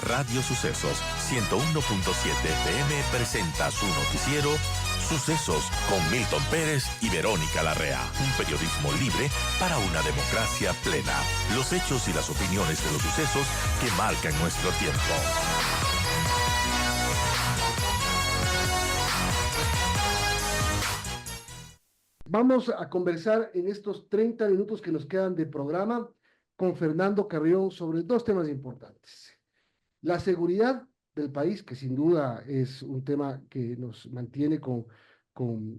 Radio Sucesos 101.7 FM presenta su noticiero Sucesos con Milton Pérez y Verónica Larrea. Un periodismo libre para una democracia plena. Los hechos y las opiniones de los sucesos que marcan nuestro tiempo. Vamos a conversar en estos 30 minutos que nos quedan de programa con Fernando Carrión sobre dos temas importantes. La seguridad del país, que sin duda es un tema que nos mantiene con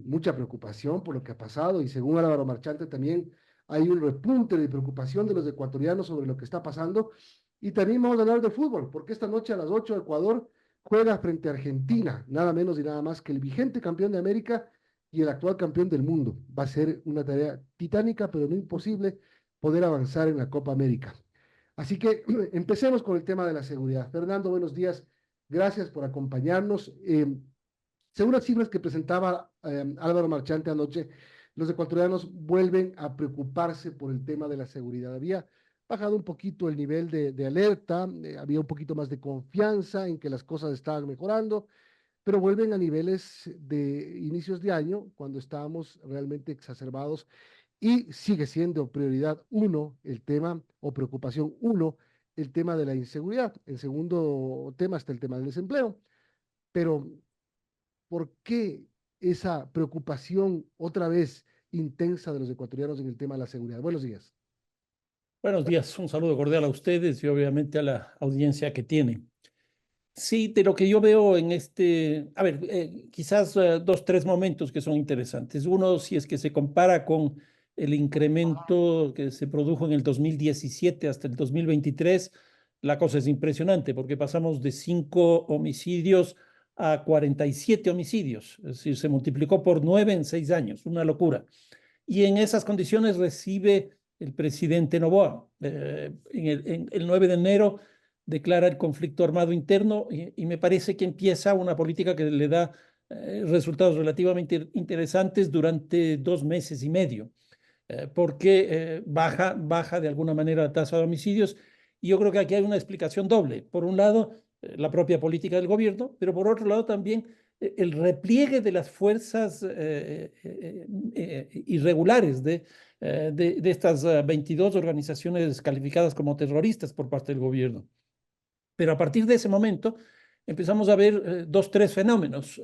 mucha preocupación por lo que ha pasado, y según Álvaro Marchante también hay un repunte de preocupación de los ecuatorianos sobre lo que está pasando. Y también vamos a hablar de fútbol, porque esta noche a las 8 Ecuador juega frente a Argentina, nada menos y nada más que el vigente campeón de América y el actual campeón del mundo. Va a ser una tarea titánica, pero no imposible, poder avanzar en la Copa América. Así que empecemos con el tema de la seguridad. Fernando, buenos días. Gracias por acompañarnos. Según las cifras que presentaba Álvaro Marchante anoche, los ecuatorianos vuelven a preocuparse por el tema de la seguridad. Había bajado un poquito el nivel de alerta, había un poquito más de confianza en que las cosas estaban mejorando, pero vuelven a niveles de inicios de año, cuando estábamos realmente exacerbados, y sigue siendo prioridad uno el tema, o preocupación uno, el tema de la inseguridad. En segundo tema está el tema del desempleo. Pero, ¿por qué esa preocupación otra vez intensa de los ecuatorianos en el tema de la seguridad? Buenos días. Buenos días, un saludo cordial a ustedes y obviamente a la audiencia que tienen. Sí, de lo que yo veo en quizás dos, tres momentos que son interesantes. Uno, si es que se compara con el incremento que se produjo en el 2017 hasta el 2023, la cosa es impresionante porque pasamos de 5 homicidios a 47 homicidios. Es decir, se multiplicó por 9 en 6 años, una locura. Y en esas condiciones recibe el presidente Noboa. El 9 de enero declara el conflicto armado interno y me parece que empieza una política que le da resultados relativamente interesantes durante 2 meses y medio, porque baja de alguna manera la tasa de homicidios. Y yo creo que aquí hay una explicación doble. Por un lado, la propia política del gobierno, pero por otro lado también el repliegue de las fuerzas irregulares de estas 22 organizaciones calificadas como terroristas por parte del gobierno. Pero a partir de ese momento empezamos a ver 2, 3 fenómenos.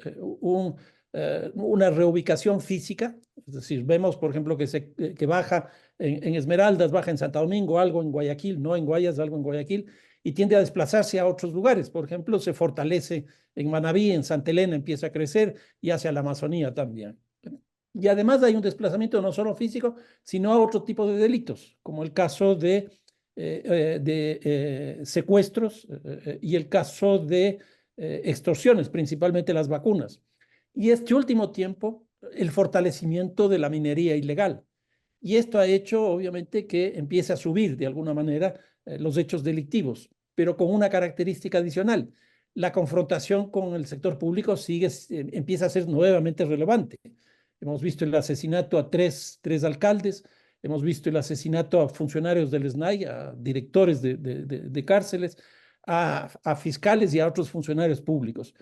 Una reubicación física, es decir, vemos, por ejemplo, que baja en Esmeraldas, baja en Santo Domingo, algo en Guayaquil, no en Guayas, algo en Guayaquil, y tiende a desplazarse a otros lugares. Por ejemplo, se fortalece en Manabí, en Santa Elena empieza a crecer y hacia la Amazonía también. Y además hay un desplazamiento no solo físico, sino a otro tipo de delitos, como el caso de secuestros y el caso de extorsiones, principalmente las vacunas. Y este último tiempo, el fortalecimiento de la minería ilegal. Y esto ha hecho, obviamente, que empiece a subir de alguna manera los hechos delictivos, pero con una característica adicional. La confrontación con el sector público empieza a ser nuevamente relevante. Hemos visto el asesinato a tres alcaldes, hemos visto el asesinato a funcionarios del SNAI, a directores de cárceles, a fiscales y a otros funcionarios públicos.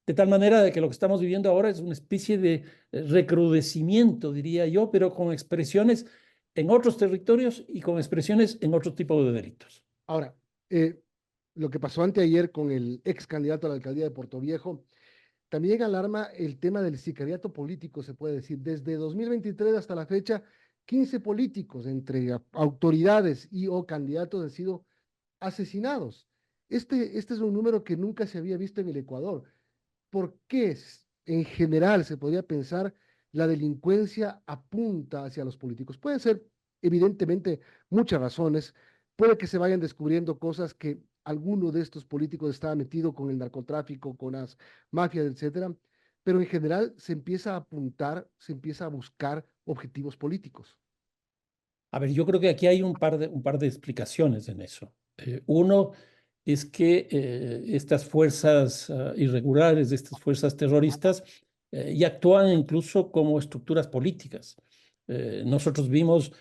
De tal manera de que lo que estamos viviendo ahora es una especie de recrudecimiento, diría yo, pero con expresiones en otros territorios y con expresiones en otro tipo de delitos. Ahora, lo que pasó anteayer con el ex candidato a la alcaldía de Puerto Viejo, también alarma el tema del sicariato político, se puede decir. Desde 2023 hasta la fecha, 15 políticos, entre autoridades y o candidatos, han sido asesinados. Este es un número que nunca se había visto en el Ecuador. ¿Por qué en general se podría pensar la delincuencia apunta hacia los políticos? Pueden ser, evidentemente, muchas razones. Puede que se vayan descubriendo cosas que alguno de estos políticos estaba metido con el narcotráfico, con las mafias, etcétera, pero en general se empieza a apuntar, se empieza a buscar objetivos políticos. A ver, yo creo que aquí hay un par de explicaciones en eso. Uno es que estas fuerzas irregulares, estas fuerzas terroristas, ya actúan incluso como estructuras políticas. Nosotros vimos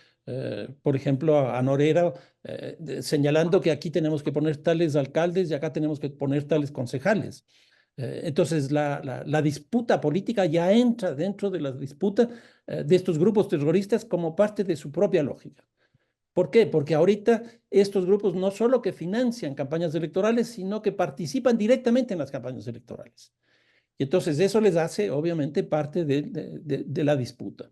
por ejemplo, a Norera, señalando que aquí tenemos que poner tales alcaldes y acá tenemos que poner tales concejales. Entonces, la disputa política ya entra dentro de la disputa de estos grupos terroristas como parte de su propia lógica. ¿Por qué? Porque ahorita estos grupos no solo que financian campañas electorales, sino que participan directamente en las campañas electorales. Y entonces eso les hace, obviamente, parte de la disputa.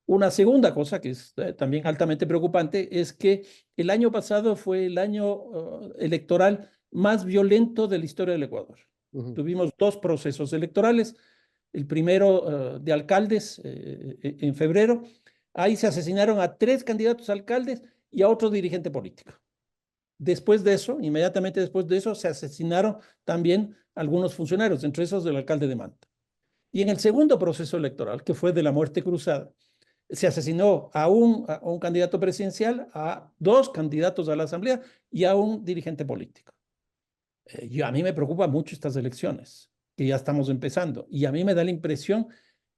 Una segunda cosa que es también altamente preocupante es que el año pasado fue el año electoral más violento de la historia del Ecuador. Tuvimos 2 procesos electorales, el primero de alcaldes en febrero. Ahí se asesinaron a 3 candidatos a alcaldes y a otro dirigente político. Después de eso, inmediatamente después de eso, se asesinaron también algunos funcionarios, entre esos del alcalde de Manta. Y en el segundo proceso electoral, que fue de la muerte cruzada, se asesinó a un candidato presidencial, a 2 candidatos a la asamblea y a un dirigente político. A mí me preocupan mucho estas elecciones, que ya estamos empezando, y a mí me da la impresión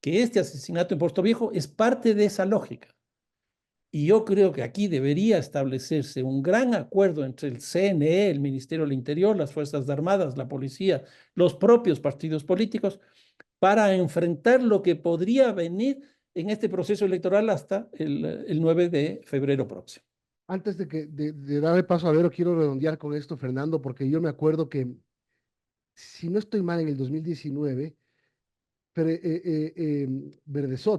que este asesinato en Puerto Viejo es parte de esa lógica. Y yo creo que aquí debería establecerse un gran acuerdo entre el CNE, el Ministerio del Interior, las Fuerzas Armadas, la policía, los propios partidos políticos, para enfrentar lo que podría venir en este proceso electoral hasta el 9 de febrero próximo. Antes de darle paso a Vero, quiero redondear con esto, Fernando, porque yo me acuerdo que, si no estoy mal, en el 2019,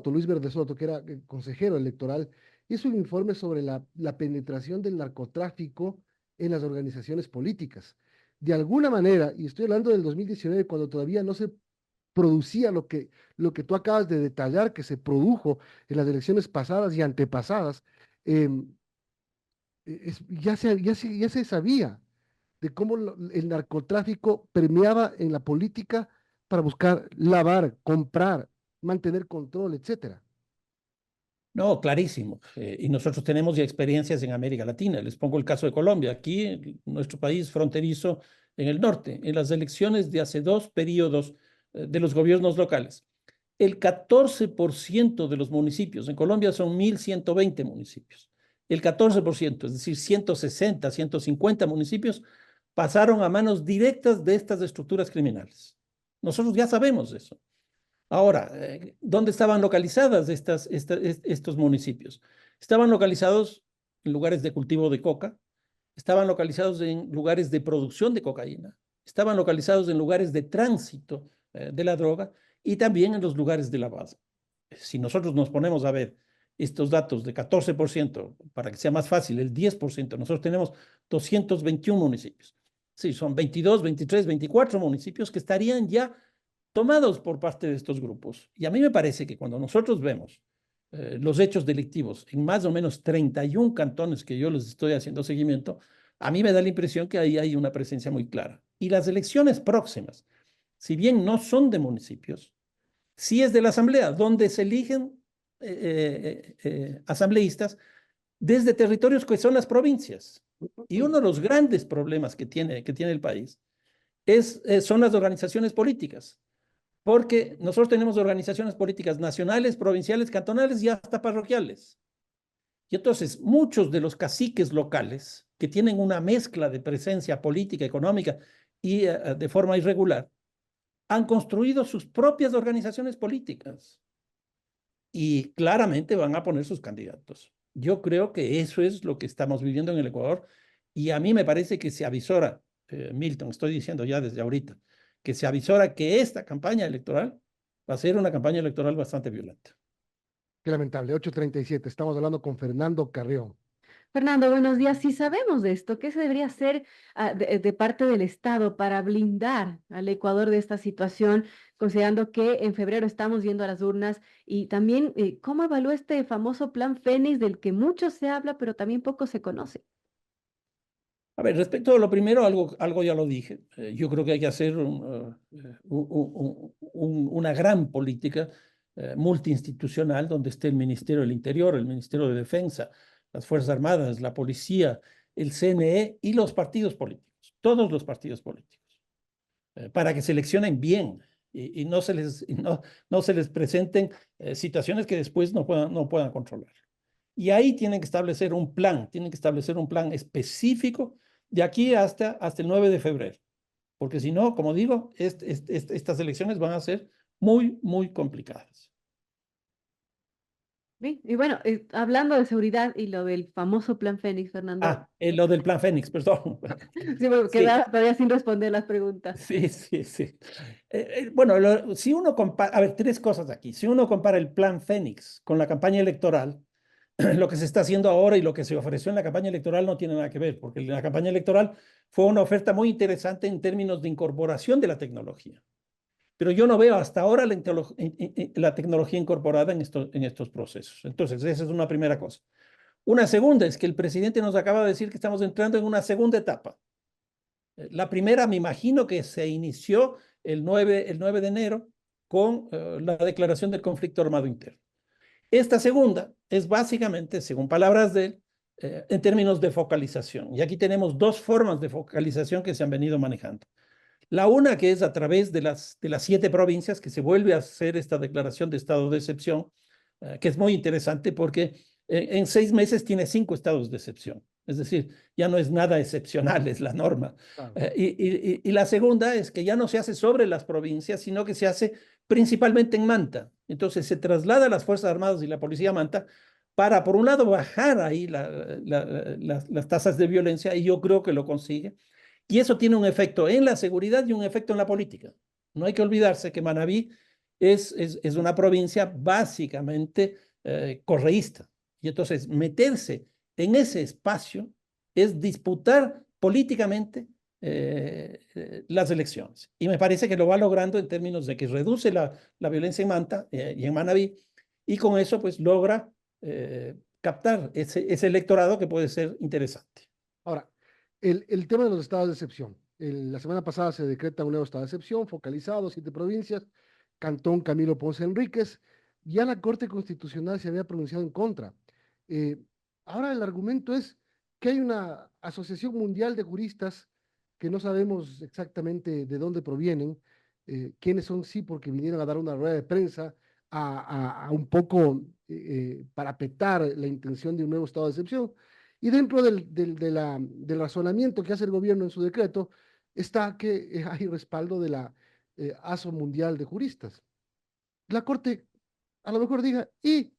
Luis Verdesoto, que era consejero electoral, hizo un informe sobre la penetración del narcotráfico en las organizaciones políticas. De alguna manera, y estoy hablando del 2019, cuando todavía no se producía lo que tú acabas de detallar, que se produjo en las elecciones pasadas y antepasadas, ya se sabía de cómo el narcotráfico permeaba en la política para buscar lavar, comprar, mantener control, etcétera. No, clarísimo. Y nosotros tenemos ya experiencias en América Latina. Les pongo el caso de Colombia. Aquí, en nuestro país fronterizo en el norte, en las elecciones de hace 2 periodos de los gobiernos locales, el 14% de los municipios, en Colombia son 1.120 municipios, el 14%, es decir, 160, 150 municipios, pasaron a manos directas de estas estructuras criminales. Nosotros ya sabemos eso. Ahora, ¿dónde estaban localizadas estos municipios? Estaban localizados en lugares de cultivo de coca, estaban localizados en lugares de producción de cocaína, estaban localizados en lugares de tránsito de la droga y también en los lugares de lavado. Si nosotros nos ponemos a ver estos datos de 14%, para que sea más fácil, el 10%, nosotros tenemos 221 municipios. Sí, son 22, 23, 24 municipios que estarían ya tomados por parte de estos grupos. Y a mí me parece que cuando nosotros vemos los hechos delictivos en más o menos 31 cantones que yo les estoy haciendo seguimiento, a mí me da la impresión que ahí hay una presencia muy clara. Y las elecciones próximas, si bien no son de municipios, sí es de la asamblea, donde se eligen asambleístas desde territorios que son las provincias. Y uno de los grandes problemas que tiene el país son las organizaciones políticas, porque nosotros tenemos organizaciones políticas nacionales, provinciales, cantonales y hasta parroquiales. Y entonces muchos de los caciques locales que tienen una mezcla de presencia política, económica y de forma irregular, han construido sus propias organizaciones políticas y claramente van a poner sus candidatos. Yo creo que eso es lo que estamos viviendo en el Ecuador y a mí me parece que se avisora, Milton, estoy diciendo ya desde ahorita, que se avisora que esta campaña electoral va a ser una campaña electoral bastante violenta. Qué lamentable, 8:37, estamos hablando con Fernando Carrión. Fernando, buenos días. Si sabemos de esto, ¿qué se debería hacer de parte del Estado para blindar al Ecuador de esta situación, considerando que en febrero estamos yendo a las urnas? Y también, ¿cómo evalúa este famoso plan Fénix del que mucho se habla, pero también poco se conoce? A ver, respecto a lo primero, algo ya lo dije. Yo creo que hay que hacer una gran política multiinstitucional donde esté el Ministerio del Interior, el Ministerio de Defensa, las Fuerzas Armadas, la policía, el CNE y los partidos políticos, todos los partidos políticos, para que seleccionen bien y no se les presenten situaciones que después no puedan controlar. Y ahí tienen que establecer un plan, específico de aquí hasta el 9 de febrero. Porque si no, como digo, estas elecciones van a ser muy, muy complicadas. Bien, y bueno, hablando de seguridad y lo del famoso Plan Fénix, Fernando. Lo del Plan Fénix, perdón. Sí, bueno, Sí, queda todavía sin responder las preguntas. sí. Bueno, si uno compara, a ver, tres cosas aquí. Si uno compara el Plan Fénix con la campaña electoral, lo que se está haciendo ahora y lo que se ofreció en la campaña electoral no tiene nada que ver, porque la campaña electoral fue una oferta muy interesante en términos de incorporación de la tecnología. Pero yo no veo hasta ahora la tecnología incorporada en estos procesos. Entonces, esa es una primera cosa. Una segunda es que el presidente nos acaba de decir que estamos entrando en una segunda etapa. La primera, me imagino que se inició el 9 de enero con la declaración del conflicto armado interno. Esta segunda es básicamente, según palabras de él, en términos de focalización. Y aquí tenemos dos formas de focalización que se han venido manejando. La una, que es a través de las 7 provincias, que se vuelve a hacer esta declaración de estado de excepción, que es muy interesante porque en 6 meses tiene 5 estados de excepción. Es decir, ya no es nada excepcional, es la norma. Claro. Y la segunda es que ya no se hace sobre las provincias, sino que se hace principalmente en Manta. Entonces se traslada a las Fuerzas Armadas y la Policía a Manta para, por un lado, bajar ahí las tasas de violencia, y yo creo que lo consigue. Y eso tiene un efecto en la seguridad y un efecto en la política. No hay que olvidarse que Manabí es una provincia básicamente correísta. Y entonces meterse en ese espacio es disputar políticamente las elecciones. Y me parece que lo va logrando en términos de que reduce la violencia en Manta y en Manabí, y con eso pues logra captar ese electorado que puede ser interesante. Ahora, el tema de los estados de excepción. La semana pasada se decreta un nuevo estado de excepción, focalizado, 7 provincias, Cantón Camilo Ponce Enríquez. Ya la Corte Constitucional se había pronunciado en contra. Ahora el argumento es que hay una asociación mundial de juristas que no sabemos exactamente de dónde provienen, quiénes son, sí, porque vinieron a dar una rueda de prensa a un poco parapetar la intención de un nuevo estado de excepción. Y dentro del razonamiento que hace el gobierno en su decreto está que hay respaldo de la ASO Mundial de Juristas. La Corte a lo mejor diga, y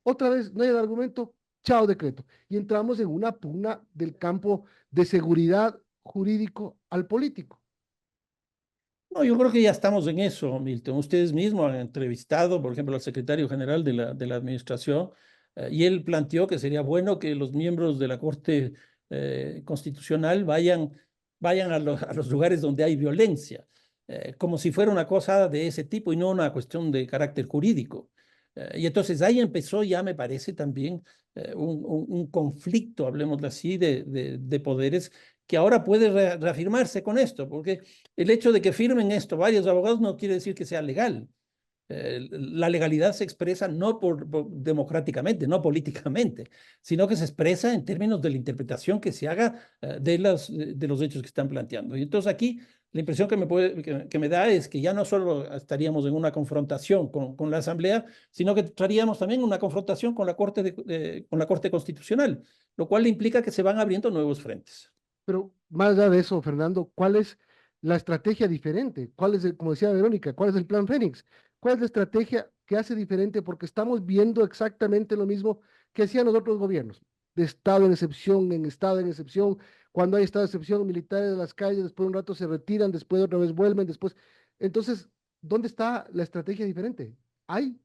otra vez no hay el argumento, chao decreto. Y entramos en una pugna del campo de seguridad jurídico al político. No, yo creo que ya estamos en eso, Milton. Ustedes mismos han entrevistado, por ejemplo, al secretario general de la administración, y él planteó que sería bueno que los miembros de la Corte Constitucional vayan a los lugares donde hay violencia, como si fuera una cosa de ese tipo y no una cuestión de carácter jurídico. Y entonces ahí empezó ya, me parece, también un conflicto, hablemoslo así, de poderes, que ahora puede reafirmarse con esto, porque el hecho de que firmen esto varios abogados no quiere decir que sea legal. La legalidad se expresa no democráticamente, no políticamente, sino que se expresa en términos de la interpretación que se haga de los hechos que están planteando. Y entonces aquí la impresión que me da es que ya no solo estaríamos en una confrontación con la Asamblea, sino que traeríamos también una confrontación con la Corte Constitucional, lo cual implica que se van abriendo nuevos frentes. Pero más allá de eso, Fernando, ¿cuál es la estrategia diferente? ¿Cuál es, como decía Verónica, cuál es el plan Fénix? ¿Cuál es la estrategia que hace diferente? Porque estamos viendo exactamente lo mismo que hacían los otros gobiernos, de estado en excepción, en estado en excepción. Cuando hay estado de excepción, militares de las calles, después de un rato se retiran, después otra vez vuelven, después. Entonces, ¿dónde está la estrategia diferente? ¿Hay?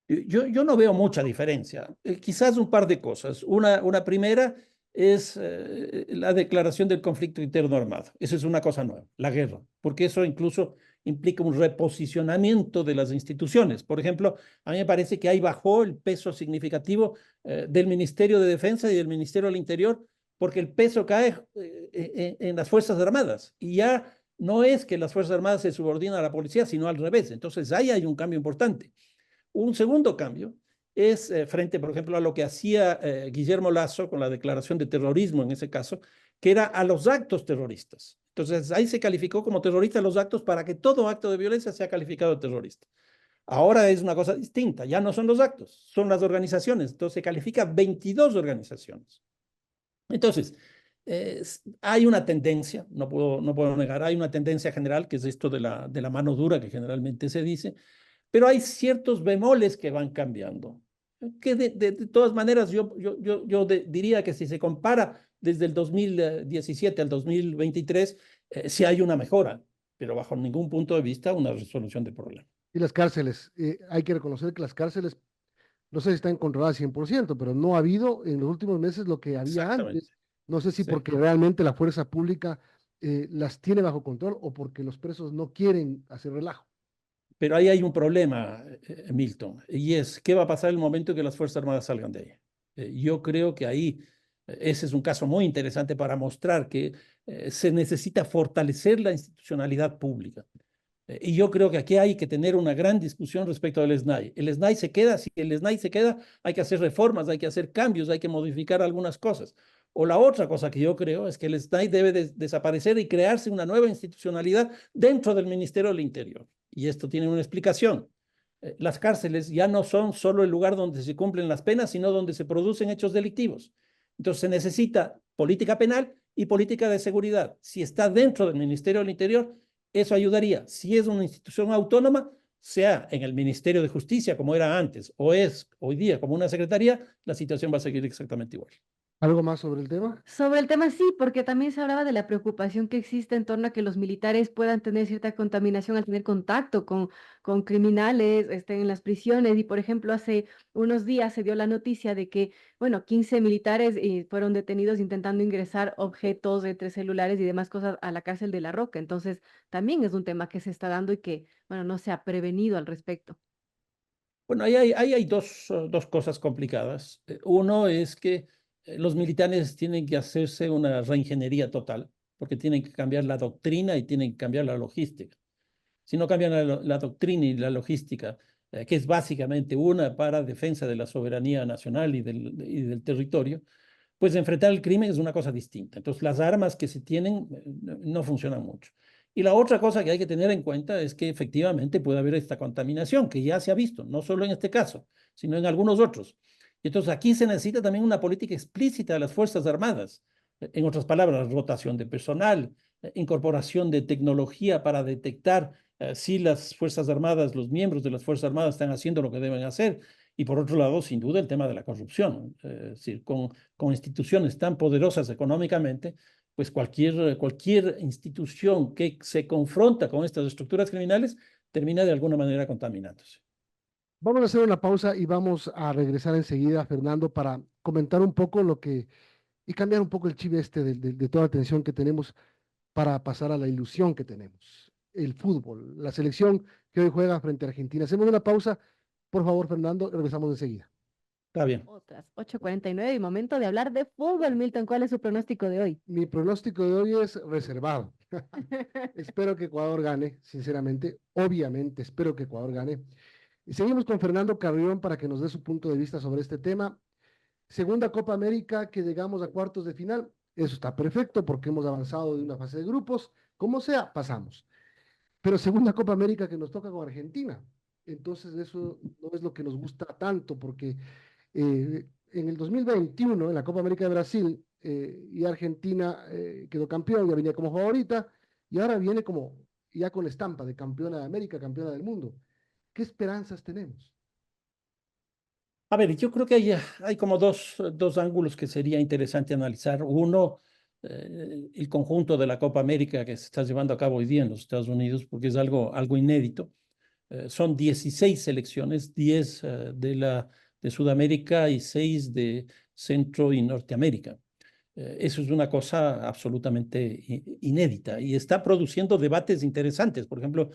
Yo no veo mucha diferencia. Quizás un par de cosas. Una primera es la declaración del conflicto interno armado. Eso es una cosa nueva, la guerra, porque eso incluso implica un reposicionamiento de las instituciones. Por ejemplo, a mí me parece que ahí bajó el peso significativo del Ministerio de Defensa y del Ministerio del Interior, porque el peso cae en las Fuerzas Armadas, y ya no es que las Fuerzas Armadas se subordinan a la policía, sino al revés. Entonces ahí hay un cambio importante. Un segundo cambio es frente, por ejemplo, a lo que hacía Guillermo Lasso con la declaración de terrorismo en ese caso, que era a los actos terroristas. Entonces ahí se calificó como terrorista los actos para que todo acto de violencia sea calificado de terrorista. Ahora es una cosa distinta, ya no son los actos, son las organizaciones. Entonces se califica 22 organizaciones. Entonces, hay una tendencia, no puedo negar, hay una tendencia general, que es esto de la mano dura que generalmente se dice, pero hay ciertos bemoles que van cambiando. Que de todas maneras, diría que si se compara desde el 2017 al 2023, sí hay una mejora, pero bajo ningún punto de vista una resolución del problema. Y las cárceles, hay que reconocer que las cárceles, no sé si están controladas 100%, pero no ha habido en los últimos meses lo que había Exactamente. antes. No sé si Sí. porque realmente la fuerza pública las tiene bajo control o porque los presos no quieren hacer relajo. Pero ahí hay un problema, Milton, y es qué va a pasar en el momento que las Fuerzas Armadas salgan de ahí. Yo creo que ahí ese es un caso muy interesante para mostrar que se necesita fortalecer la institucionalidad pública. Y yo creo que aquí hay que tener una gran discusión respecto del SNAI. El SNAI se queda, si el SNAI se queda, hay que hacer reformas, hay que hacer cambios, hay que modificar algunas cosas. O la otra cosa que yo creo es que el SNAI debe desaparecer y crearse una nueva institucionalidad dentro del Ministerio del Interior. Y esto tiene una explicación. Las cárceles ya no son solo el lugar donde se cumplen las penas, sino donde se producen hechos delictivos. Entonces se necesita política penal y política de seguridad. Si está dentro del Ministerio del Interior, eso ayudaría. Si es una institución autónoma, sea en el Ministerio de Justicia, como era antes, o es hoy día como una secretaría, la situación va a seguir exactamente igual. ¿Algo más sobre el tema? Sobre el tema sí, porque también se hablaba de la preocupación que existe en torno a que los militares puedan tener cierta contaminación al tener contacto con criminales, estén en las prisiones. Y por ejemplo, hace unos días se dio la noticia de que, bueno, 15 militares fueron detenidos intentando ingresar objetos entre celulares y demás cosas a la cárcel de La Roca. Entonces, también es un tema que se está dando y que, bueno, no se ha prevenido al respecto. Bueno, ahí hay dos cosas complicadas. Uno es que los militares tienen que hacerse una reingeniería total, porque tienen que cambiar la doctrina y tienen que cambiar la logística. Si no cambian la doctrina y la logística, que es básicamente una para defensa de la soberanía nacional y del territorio, pues enfrentar el crimen es una cosa distinta. Entonces, las armas que se tienen no funcionan mucho. Y la otra cosa que hay que tener en cuenta es que efectivamente puede haber esta contaminación, que ya se ha visto, no solo en este caso, sino en algunos otros. Y entonces, aquí se necesita también una política explícita de las Fuerzas Armadas. En otras palabras, rotación de personal, incorporación de tecnología para detectar si las Fuerzas Armadas, los miembros de las Fuerzas Armadas están haciendo lo que deben hacer. Y por otro lado, sin duda, el tema de la corrupción. Es decir, con instituciones tan poderosas económicamente, pues cualquier institución que se confronta con estas estructuras criminales termina de alguna manera contaminándose. Vamos a hacer una pausa y vamos a regresar enseguida, Fernando, para comentar un poco lo que y cambiar un poco el chip de toda la atención que tenemos para pasar a la ilusión que tenemos. El fútbol, la selección que hoy juega frente a Argentina. Hacemos una pausa. Por favor, Fernando, regresamos enseguida. Está bien. Otras 8:49 y momento de hablar de fútbol, Milton. ¿Cuál es su pronóstico de hoy? Mi pronóstico de hoy es reservado. Espero que Ecuador gane, sinceramente. Obviamente, espero que Ecuador gane. Y seguimos con Fernando Carrión para que nos dé su punto de vista sobre este tema. Segunda Copa América que llegamos a cuartos de final. Eso está perfecto porque hemos avanzado de una fase de grupos. Como sea, pasamos. Pero segunda Copa América que nos toca con Argentina. Entonces eso no es lo que nos gusta tanto porque en el 2021, en la Copa América de Brasil, y Argentina quedó campeón, ya venía como favorita, y ahora viene como ya con estampa de campeona de América, campeona del mundo. ¿Qué esperanzas tenemos? A ver, yo creo que hay como dos ángulos que sería interesante analizar. Uno, el conjunto de la Copa América que se está llevando a cabo hoy día en los Estados Unidos, porque es algo inédito. Son 16 selecciones, 10 de Sudamérica y 6 de Centro y Norteamérica. Eso es una cosa absolutamente inédita y está produciendo debates interesantes, por ejemplo,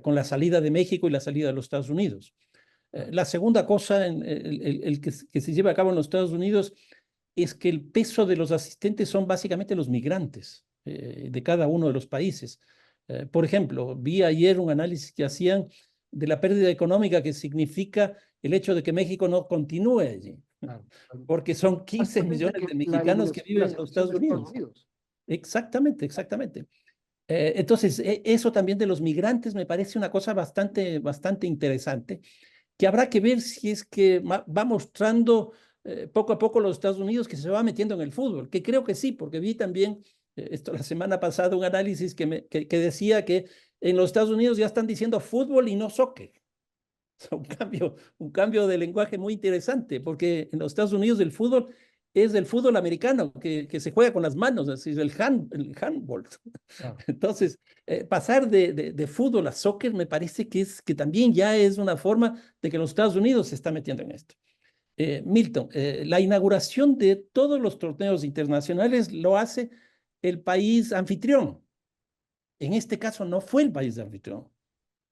con la salida de México y la salida de los Estados Unidos. La segunda cosa, el que se lleva a cabo en los Estados Unidos, es que el peso de los asistentes son básicamente los migrantes de cada uno de los países. Por ejemplo, vi ayer un análisis que hacían de la pérdida económica que significa el hecho de que México no continúe allí, Claro. porque son 15 millones de mexicanos que viven en los Estados Unidos. Exactamente, exactamente. Entonces, eso también de los migrantes me parece una cosa bastante interesante, que habrá que ver si es que va mostrando poco a poco los Estados Unidos que se va metiendo en el fútbol, que creo que sí, porque vi también esto la semana pasada un análisis que decía que en los Estados Unidos ya están diciendo fútbol y no soccer. Un cambio de lenguaje muy interesante, porque en los Estados Unidos el fútbol es el fútbol americano, que se juega con las manos, así es el handball. Ah. Entonces, pasar de fútbol a soccer me parece que también ya es una forma de que los Estados Unidos se está metiendo en esto. Milton, la inauguración de todos los torneos internacionales lo hace el país anfitrión. En este caso no fue el país anfitrión,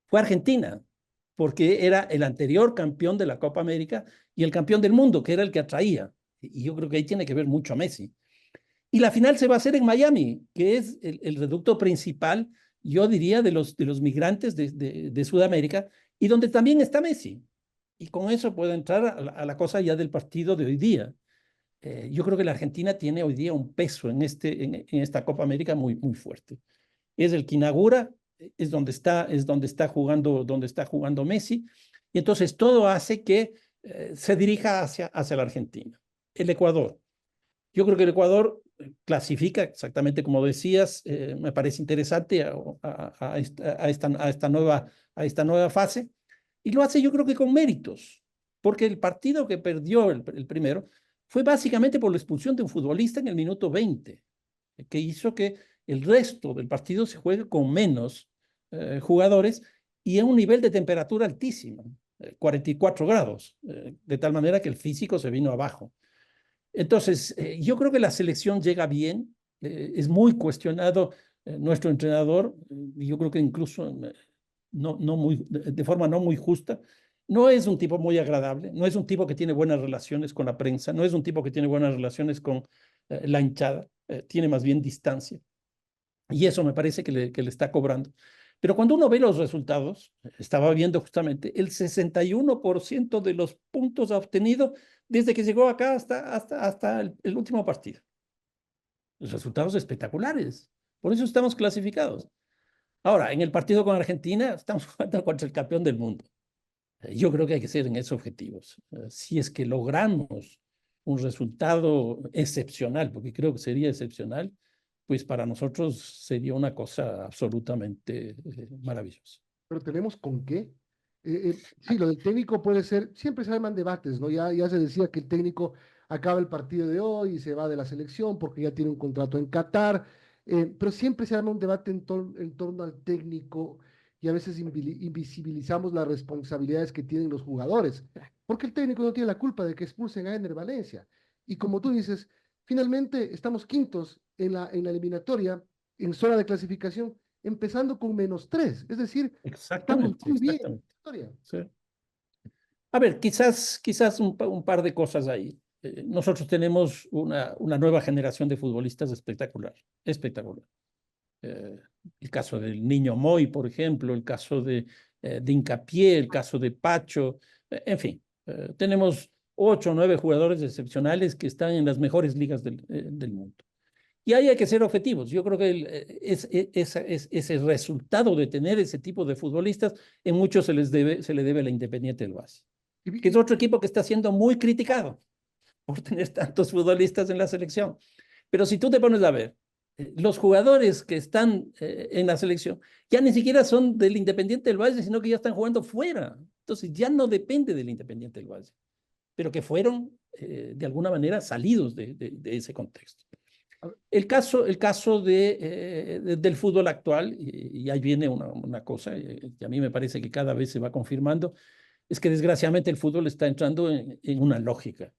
fue Argentina, porque era el anterior campeón de la Copa América y el campeón del mundo, que era el que atraía. Y yo creo que ahí tiene que ver mucho a Messi. Y la final se va a hacer en Miami, que es el reducto principal, yo diría, de los migrantes de Sudamérica, y donde también está Messi. Y con eso puedo entrar a la cosa ya del partido de hoy día. Yo creo que la Argentina tiene hoy día un peso en esta Copa América muy fuerte. Es el que inaugura, es donde está jugando Messi, y entonces todo hace que se dirija hacia la Argentina. El Ecuador. Yo creo que el Ecuador clasifica exactamente como decías, me parece interesante a esta nueva fase, y lo hace yo creo que con méritos, porque el partido que perdió el primero fue básicamente por la expulsión de un futbolista en el minuto 20, que hizo que el resto del partido se juegue con menos jugadores y a un nivel de temperatura altísimo, 44 grados, de tal manera que el físico se vino abajo. Entonces, yo creo que la selección llega bien, es muy cuestionado nuestro entrenador, y yo creo que incluso de forma no muy justa. No es un tipo muy agradable, no es un tipo que tiene buenas relaciones con la prensa, no es un tipo que tiene buenas relaciones con la hinchada, tiene más bien distancia. Y eso me parece que le está cobrando. Pero cuando uno ve los resultados, estaba viendo justamente el 61% de los puntos obtenidos desde que llegó acá hasta el último partido. Los resultados espectaculares. Por eso estamos clasificados. Ahora, en el partido con Argentina, estamos jugando contra el campeón del mundo. Yo creo que hay que ser en esos objetivos. Si es que logramos un resultado excepcional, porque creo que sería excepcional, pues para nosotros sería una cosa absolutamente maravillosa. Pero tenemos con qué. Sí, lo del técnico puede ser, siempre se arman debates, ¿no? Ya se decía que el técnico acaba el partido de hoy y se va de la selección porque ya tiene un contrato en Qatar, pero siempre se arma un debate en torno al técnico y a veces invisibilizamos las responsabilidades que tienen los jugadores, porque el técnico no tiene la culpa de que expulsen a Ener Valencia. Y como tú dices, finalmente estamos quintos en la eliminatoria, en zona de clasificación, empezando con -3, es decir, estamos Exactamente, muy bien en la exactamente. historia. Sí. A ver, quizás un par de cosas ahí. Nosotros tenemos una nueva generación de futbolistas espectacular, espectacular. El caso del Niño Moy, por ejemplo, el caso de Hincapié, el caso de Pacho, en fin, tenemos 8 o 9 jugadores excepcionales que están en las mejores ligas del mundo. Y ahí hay que ser objetivos. Yo creo que ese resultado de tener ese tipo de futbolistas, en muchos se le debe a la Independiente del Valle, que es otro equipo que está siendo muy criticado por tener tantos futbolistas en la selección. Pero si tú te pones a ver, los jugadores que están en la selección ya ni siquiera son del Independiente del Valle, sino que ya están jugando fuera. Entonces ya no depende del Independiente del Valle, pero que fueron de alguna manera salidos de ese contexto. El caso del fútbol actual, y ahí viene una cosa que a mí me parece que cada vez se va confirmando, es que desgraciadamente el fútbol está entrando en una lógica,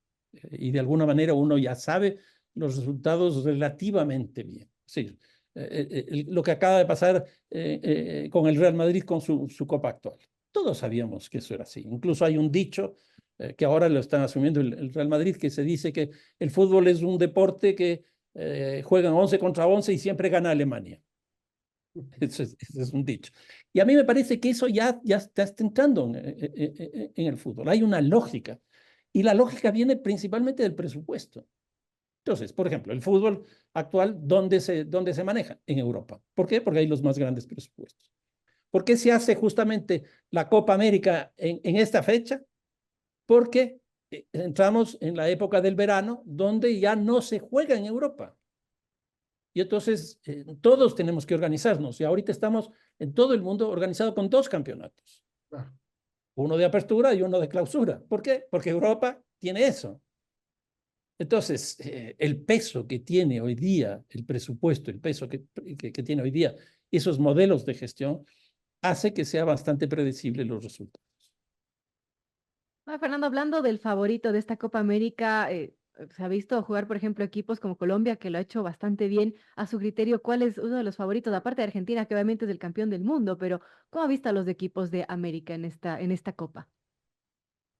y de alguna manera uno ya sabe los resultados relativamente bien. Sí, lo que acaba de pasar con el Real Madrid con su Copa actual. Todos sabíamos que eso era así. Incluso hay un dicho que ahora lo están asumiendo el Real Madrid, que se dice que el fútbol es un deporte que juegan 11 contra 11 y siempre gana Alemania. Ese es un dicho. Y a mí me parece que eso ya está entrando en el fútbol. Hay una lógica. Y la lógica viene principalmente del presupuesto. Entonces, por ejemplo, el fútbol actual, ¿dónde se maneja? En Europa. ¿Por qué? Porque hay los más grandes presupuestos. ¿Por qué se hace justamente la Copa América en esta fecha? Porque entramos en la época del verano, donde ya no se juega en Europa. Y entonces todos tenemos que organizarnos. Y ahorita estamos en todo el mundo organizado con 2 campeonatos. Claro. Uno de apertura y uno de clausura. ¿Por qué? Porque Europa tiene eso. Entonces, el peso que tiene hoy día el presupuesto, el peso que tiene hoy día esos modelos de gestión, hace que sea bastante predecible los resultados. Fernando, hablando del favorito de esta Copa América, se ha visto jugar, por ejemplo, equipos como Colombia, que lo ha hecho bastante bien. A su criterio, ¿cuál es uno de los favoritos? Aparte de Argentina, que obviamente es el campeón del mundo, pero ¿cómo ha visto a los equipos de América en esta Copa?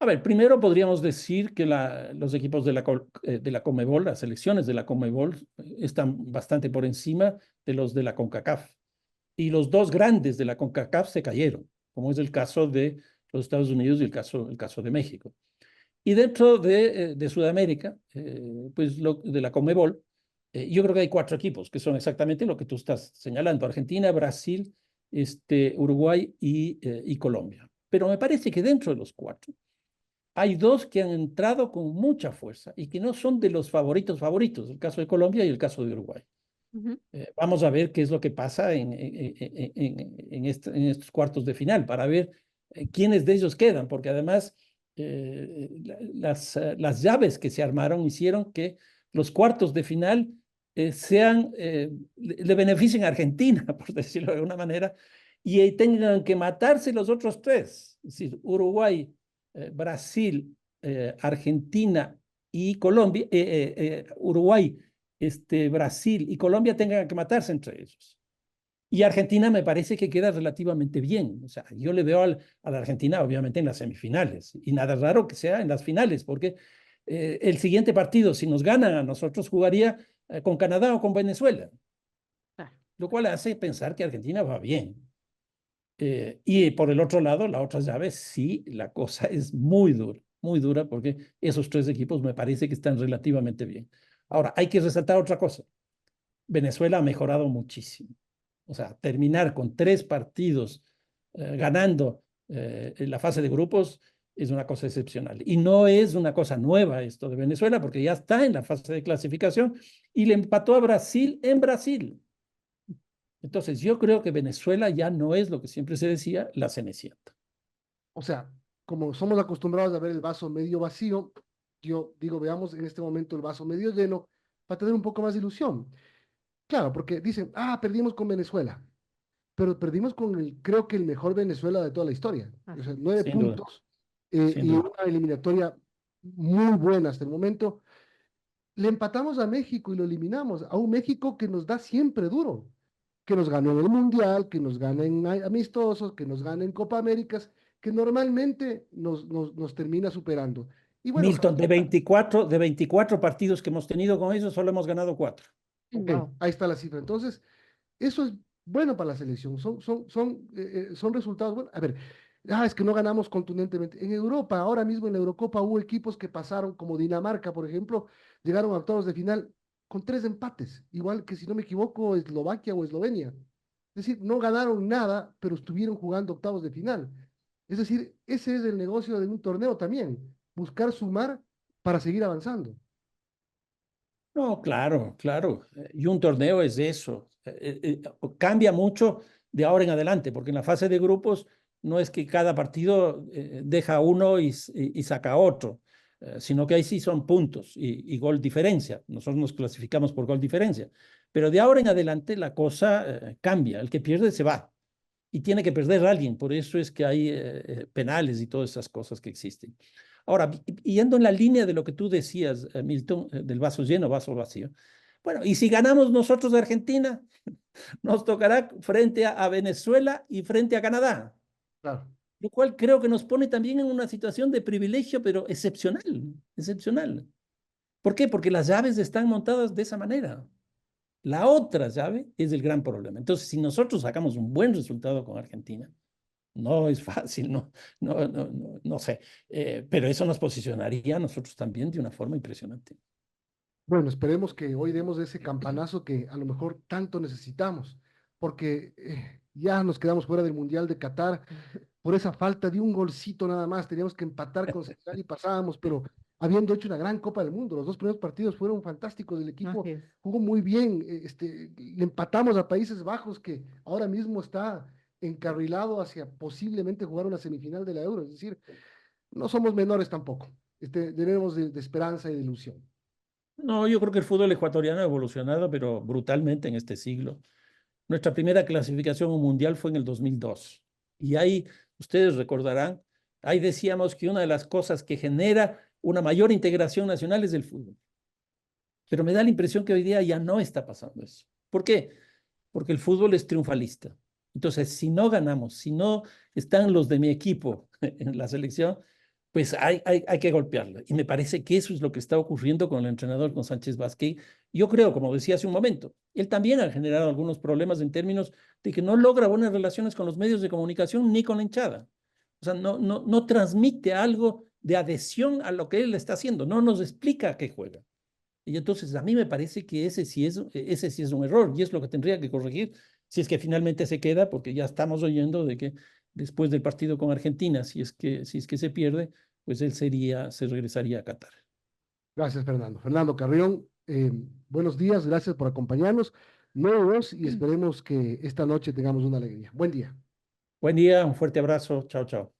A ver, primero podríamos decir que los equipos de la Conmebol, las selecciones de la Conmebol, están bastante por encima de los de la CONCACAF. Y los 2 grandes de la CONCACAF se cayeron, como es el caso de los Estados Unidos y el caso de México. Y dentro de Sudamérica, pues de la Conmebol, yo creo que hay 4 equipos que son exactamente lo que tú estás señalando: Argentina, Brasil, Uruguay y Colombia. Pero me parece que dentro de los 4 hay 2 que han entrado con mucha fuerza y que no son de los favoritos, el caso de Colombia y el caso de Uruguay. Vamos a ver qué es lo que pasa en estos cuartos de final, para ver quiénes de ellos quedan, porque además las llaves que se armaron hicieron que los cuartos de final le beneficien a Argentina, por decirlo de alguna manera, y tengan que matarse los otros 3, es decir, Uruguay, Brasil, Argentina y Colombia, Uruguay, Brasil y Colombia tengan que matarse entre ellos. Y Argentina me parece que queda relativamente bien. O sea, yo le veo a la Argentina obviamente en las semifinales, y nada raro que sea en las finales, porque el siguiente partido, si nos ganan a nosotros, jugaría con Canadá o con Venezuela, lo cual hace pensar que Argentina va bien. Y por el otro lado, la otra llave, sí, la cosa es muy dura, porque esos 3 equipos me parece que están relativamente bien. Ahora, hay que resaltar otra cosa. Venezuela ha mejorado muchísimo. O sea, terminar con 3 partidos ganando en la fase de grupos es una cosa excepcional. Y no es una cosa nueva esto de Venezuela, porque ya está en la fase de clasificación y le empató a Brasil en Brasil. Entonces, yo creo que Venezuela ya no es lo que siempre se decía, la Cenicienta. O sea, como somos acostumbrados a ver el vaso medio vacío, yo digo, veamos en este momento el vaso medio lleno para tener un poco más de ilusión. Claro, porque dicen, perdimos con Venezuela, pero perdimos con creo que el mejor Venezuela de toda la historia. O sea, 9 Sin duda, puntos sin y duda. una eliminatoria muy buena hasta el momento. Le empatamos a México y lo eliminamos, a un México que nos da siempre duro, que nos gana en el Mundial, que nos gana en amistosos, que nos gana en Copa Américas, que normalmente nos termina superando. Y bueno, Milton, de 24 partidos que hemos tenido con ellos, solo hemos ganado 4. ok, ahí está la cifra. Entonces, eso es bueno para la selección. Son resultados buenos. A ver, es que no ganamos contundentemente. En Europa, ahora mismo en la Eurocopa, hubo equipos que pasaron, como Dinamarca, por ejemplo, llegaron a octavos de final con 3 empates, igual que si no me equivoco, Eslovaquia o Eslovenia. Es decir, no ganaron nada, pero estuvieron jugando octavos de final. Es decir, ese es el negocio de un torneo también, buscar sumar para seguir avanzando. No, claro, claro. Y un torneo es eso. Cambia mucho de ahora en adelante, porque en la fase de grupos no es que cada partido deja a uno y saca a otro, sino que ahí sí son puntos y gol diferencia. Nosotros nos clasificamos por gol diferencia. Pero de ahora en adelante la cosa cambia. El que pierde se va y tiene que perder a alguien. Por eso es que hay penales y todas esas cosas que existen. Ahora, yendo en la línea de lo que tú decías, Milton, del vaso lleno, vaso vacío. Bueno, y si ganamos nosotros de Argentina, nos tocará frente a Venezuela y frente a Canadá, Claro. lo cual creo que nos pone también en una situación de privilegio, pero excepcional, excepcional. ¿Por qué? Porque las llaves están montadas de esa manera. La otra llave es el gran problema. Entonces, si nosotros sacamos un buen resultado con Argentina, no es fácil, no sé, pero eso nos posicionaría a nosotros también de una forma impresionante. Bueno, esperemos que hoy demos ese campanazo que a lo mejor tanto necesitamos, porque ya nos quedamos fuera del Mundial de Qatar por esa falta de un golcito nada más. Teníamos que empatar con Senegal y pasábamos, pero habiendo hecho una gran Copa del Mundo, los dos primeros partidos fueron fantásticos, el equipo Así es. jugó muy bien, le empatamos a Países Bajos, que ahora mismo está encarrilado hacia posiblemente jugar una semifinal de la Euro, es decir, no somos menores tampoco, debemos de esperanza y de ilusión. No, yo creo que el fútbol ecuatoriano ha evolucionado, pero brutalmente en este siglo. Nuestra primera clasificación a un mundial fue en el 2002. Y ahí, ustedes recordarán, ahí decíamos que una de las cosas que genera una mayor integración nacional es el fútbol. Pero me da la impresión que hoy día ya no está pasando eso. ¿Por qué? Porque el fútbol es triunfalista. Entonces, si no ganamos, si no están los de mi equipo en la selección, pues hay que golpearla. Y me parece que eso es lo que está ocurriendo con el entrenador, con Sánchez Vázquez. Yo creo, como decía hace un momento, él también ha generado algunos problemas en términos de que no logra buenas relaciones con los medios de comunicación ni con la hinchada. O sea, no transmite algo de adhesión a lo que él está haciendo, no nos explica a qué juega. Y entonces a mí me parece que ese sí es un error y es lo que tendría que corregir si es que finalmente se queda, porque ya estamos oyendo de que después del partido con Argentina, si es que se pierde, pues él se regresaría a Qatar. Gracias, Fernando. Fernando Carrión, buenos días, gracias por acompañarnos. Nuevos y esperemos que esta noche tengamos una alegría. Buen día. Buen día, un fuerte abrazo, chao, chao.